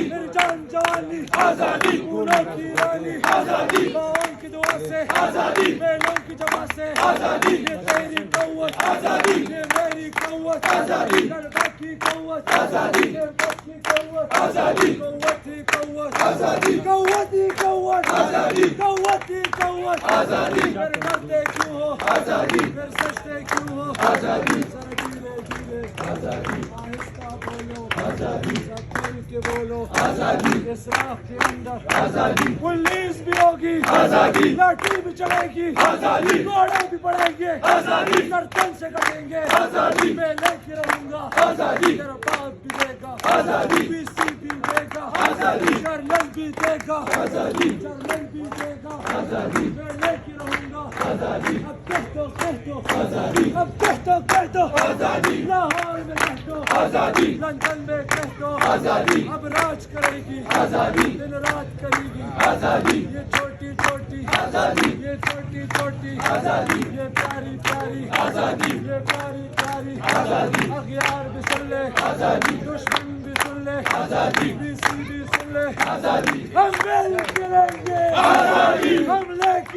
میری جان جوانی آزادی، پھولوں کی رانی آزادی، ماؤں کی دعا سے آزادی، بیلوں کی جمع سے آزادی، یہ تیری قوت آزادی، یہ میری قوت آزادی، لڑکا کی قوت آزادی، لڑکا کی قوت آزادی، قوت ہی قوت آزادی، قوت ہی قوت آزادی، قوت ہی قوت آزادی، میرے مرتے کیوں ہو آزادی، میرے سجدے کیوں ہو آزادی، ذرا دھیرے دھیرے آزادی، آہستہ بولو آزادی، سب مل کے بولو آزادی، اس راہ کے اندر آزادی، پولیس بھی ہوگی آزادی، لاٹھی بھی چلے گی آزادی، گھوڑے بھی پڑیں گے آزادی، گردن سے کٹیں گے آزادی، میں لے کے رہوں گا آزادی، تیرا باپ بھی دے گا آزادی، بی سی بھی دے گا آزادی، جرنل بھی دے گا آزادی، جرنل بھی دے گا آزادی، میں لے کے رہوں گا آزادی، اب کہہ دو آزادی، اب کہہ دو آزادی، لاہور میں کہہ دو آزادی، لندن میں کہہ دو آزادی، اب راج کرے گی آزادی، دن رات کرے گی آزادی، یہ چھوٹی چھوٹی آزادی، یہ چھوٹی چھوٹی آزادی، یہ پیاری پیاری آزادی، یہ پیاری پیاری آزادی، اغیار بھی سن لے آزادی، دشمن بھی سن لے آزادی، بی سی بھی سن لے آزادی، ہم مل کے رہیں گے آزادی، ہم لے کے